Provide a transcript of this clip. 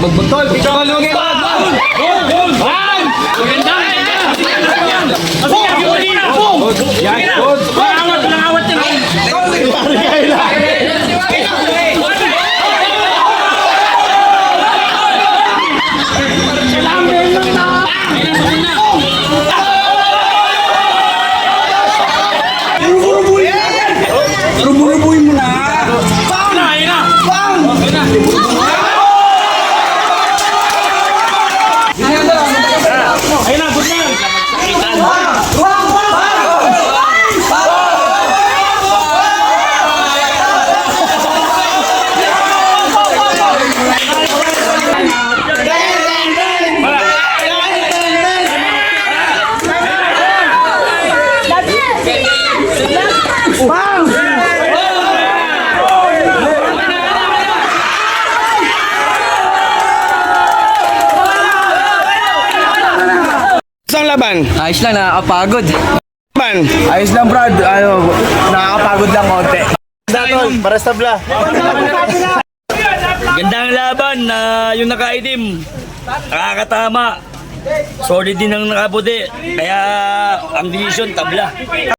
Tol, tol, huwag kayo. Gol! Maganda! Yan, gol! Awat yan! Rubu-rubuin mo na. Saan laban? Ayos lang, nakakapagod. Laban? Ayos lang, Brad. Nakakapagod lang konti. Tol, para sa tabla. Gandang laban na yung nakaitim. Nakakatama. Solid din ang nakaputi. Kaya ang decision tabla.